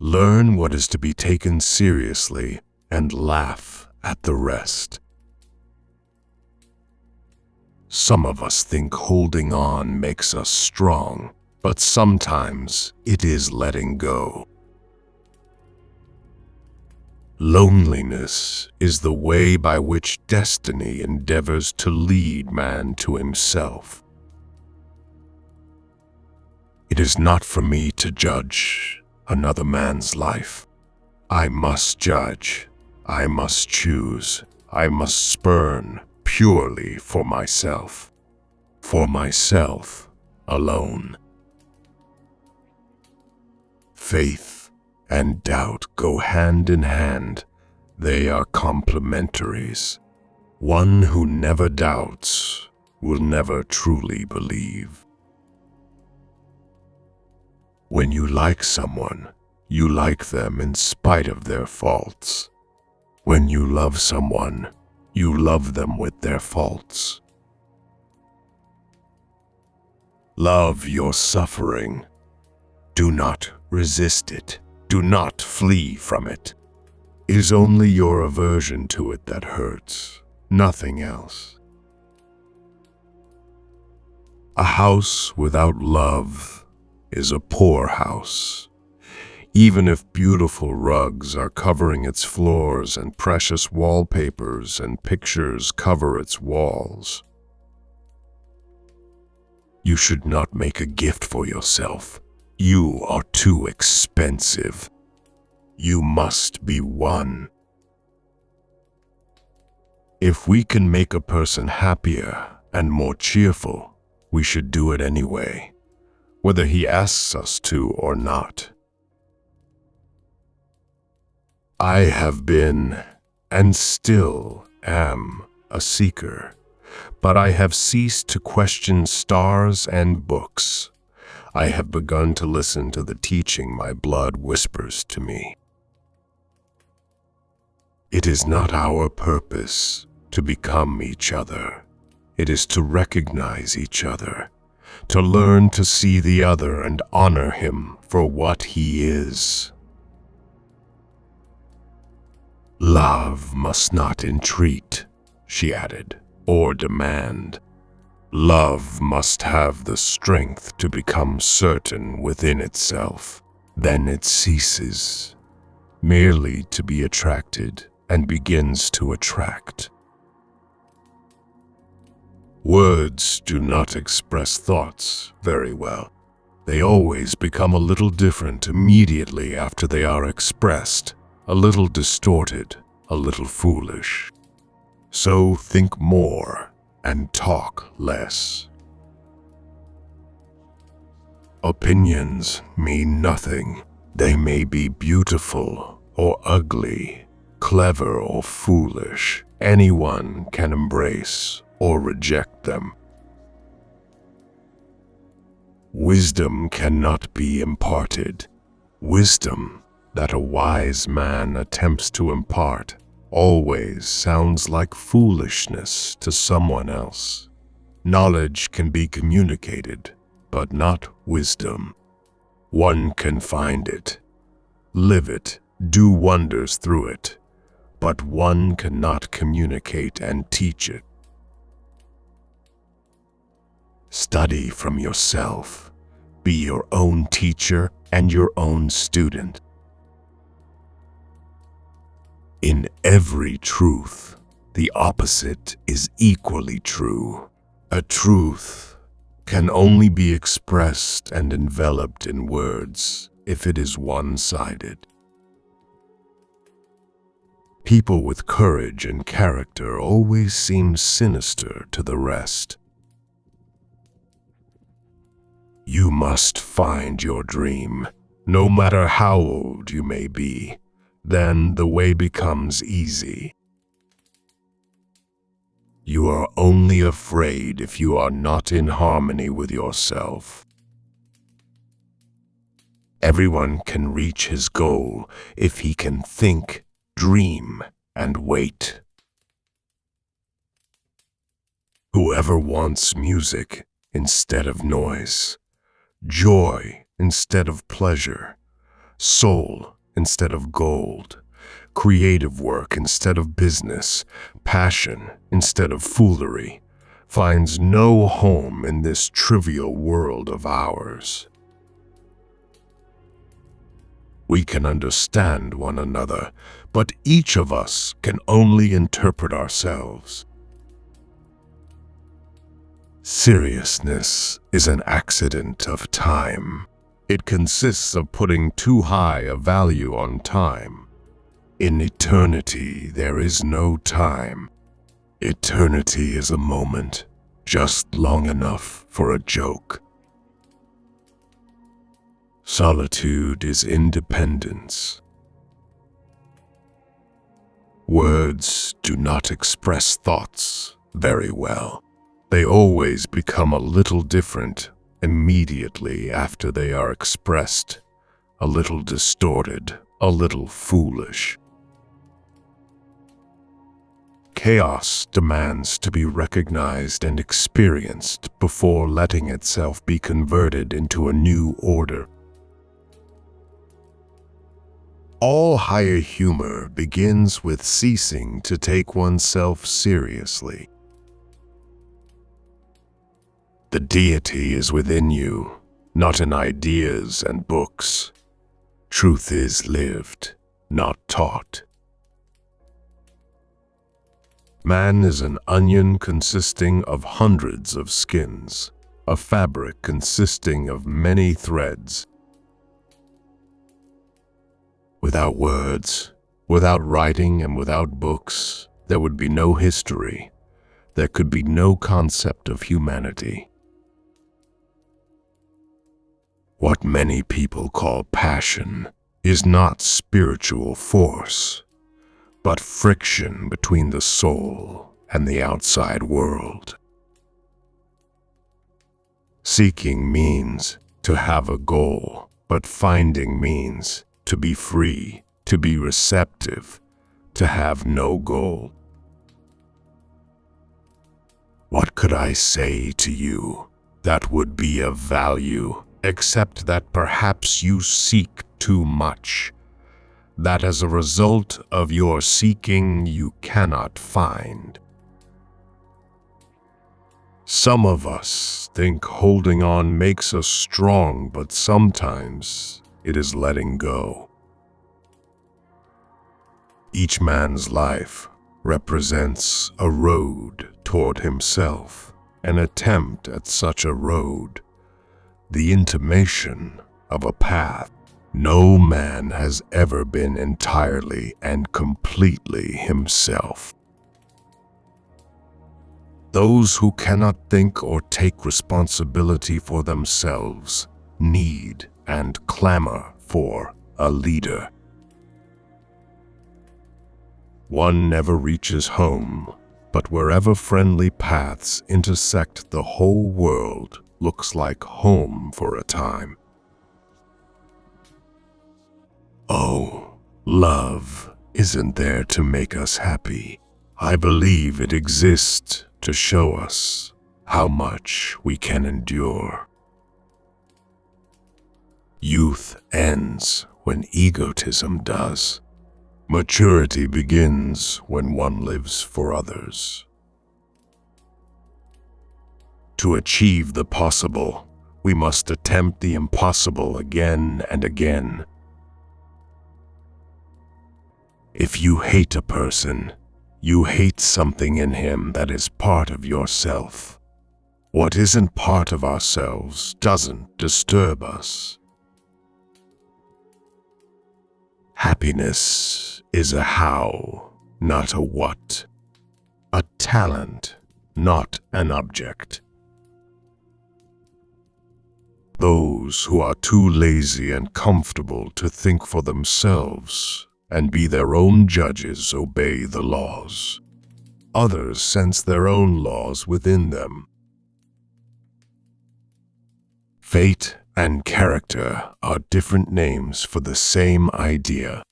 Learn what is to be taken seriously and laugh at the rest. Some of us think holding on makes us strong, but sometimes it is letting go. Loneliness is the way by which destiny endeavors to lead man to himself. It is not for me to judge another man's life. I must judge, I must choose, I must spurn purely for myself alone. Faith and doubt go hand in hand. They are complementaries. One who never doubts will never truly believe. When you like someone, you like them in spite of their faults. When you love someone, you love them with their faults. Love your suffering. Do not resist it. Do not flee from it. It is only your aversion to it that hurts, nothing else. A house without love is a poor house. Even if beautiful rugs are covering its floors and precious wallpapers and pictures cover its walls. You should not make a gift for yourself. You are too expensive. You must be won. If we can make a person happier and more cheerful, we should do it anyway, whether he asks us to or not. I have been, and still am, a seeker, but I have ceased to question stars and books. I have begun to listen to the teaching my blood whispers to me. It is not our purpose to become each other. It is to recognize each other, to learn to see the other and honor him for what he is. Love must not entreat, she added, or demand. Love must have the strength to become certain within itself. Then it ceases, merely to be attracted, and begins to attract. Words do not express thoughts very well. They always become a little different immediately after they are expressed. A little distorted, a little foolish. So think more and talk less. Opinions mean nothing. They may be beautiful or ugly, clever or foolish. Anyone can embrace or reject them. Wisdom cannot be imparted. Wisdom that a wise man attempts to impart always sounds like foolishness to someone else. Knowledge can be communicated, but not wisdom. One can find it, live it, do wonders through it, but one cannot communicate and teach it. Study from yourself. Be your own teacher and your own student. In every truth, the opposite is equally true. A truth can only be expressed and enveloped in words if it is one-sided. People with courage and character always seem sinister to the rest. You must find your dream, no matter how old you may be. Then the way becomes easy. You are only afraid if you are not in harmony with yourself. Everyone can reach his goal if he can think, dream, and wait. Whoever wants music instead of noise, joy instead of pleasure, soul instead of gold, creative work instead of business, passion instead of foolery, finds no home in this trivial world of ours. We can understand one another, but each of us can only interpret ourselves. Seriousness is an accident of time. It consists of putting too high a value on time. In eternity, there is no time. Eternity is a moment, just long enough for a joke. Solitude is independence. Words do not express thoughts very well. They always become a little different immediately after they are expressed, a little distorted, a little foolish. Chaos demands to be recognized and experienced before letting itself be converted into a new order. All higher humor begins with ceasing to take oneself seriously. The deity is within you, not in ideas and books. Truth is lived, not taught. Man is an onion consisting of hundreds of skins, a fabric consisting of many threads. Without words, without writing, and without books, there would be no history. There could be no concept of humanity. What many people call passion is not spiritual force, but friction between the soul and the outside world. Seeking means to have a goal, but finding means to be free, to be receptive, to have no goal. What could I say to you that would be of value, except that perhaps you seek too much, that as a result of your seeking you cannot find? Some of us think holding on makes us strong, but sometimes it is letting go. Each man's life represents a road toward himself, an attempt at such a road, the intimation of a path. No man has ever been entirely and completely himself. Those who cannot think or take responsibility for themselves need and clamor for a leader. One never reaches home, but wherever friendly paths intersect, the whole world looks like home for a time. Oh, love isn't there to make us happy. I believe it exists to show us how much we can endure. Youth ends when egotism does. Maturity begins when one lives for others. To achieve the possible, we must attempt the impossible again and again. If you hate a person, you hate something in him that is part of yourself. What isn't part of ourselves doesn't disturb us. Happiness is a how, not a what. A talent, not an object. Those who are too lazy and comfortable to think for themselves and be their own judges obey the laws. Others sense their own laws within them. Fate and character are different names for the same idea.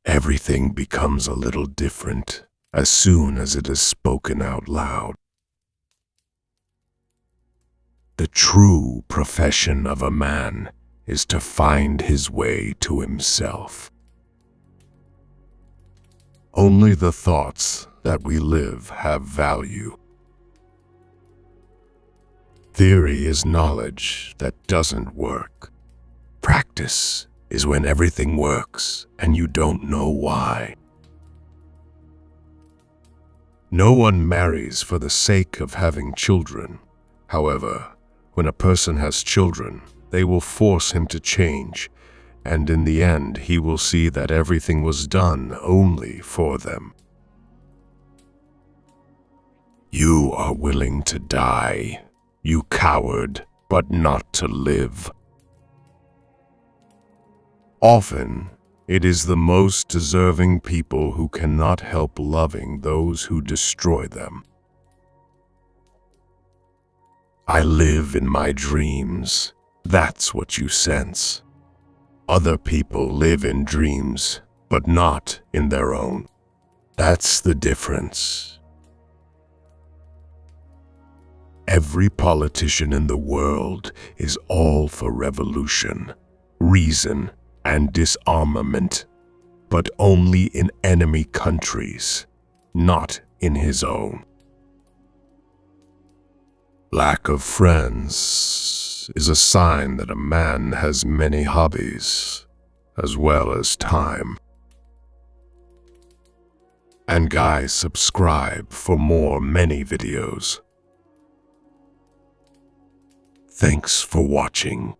Everything becomes a little different as soon as it is spoken out loud. The true profession of a man is to find his way to himself. Only the thoughts that we live have value. Theory is knowledge that doesn't work. Practice is when everything works and you don't know why. No one marries for the sake of having children. However, when a person has children, they will force him to change, and in the end he will see that everything was done only for them. You are willing to die, you coward, but not to live. Often, it is the most deserving people who cannot help loving those who destroy them. I live in my dreams. That's what you sense. Other people live in dreams, but not in their own. That's the difference. Every politician in the world is all for revolution, reason, and disarmament, but only in enemy countries, not in his own. Lack of friends is a sign that a man has many hobbies, as well as time. And guys, subscribe for more many videos. Thanks for watching.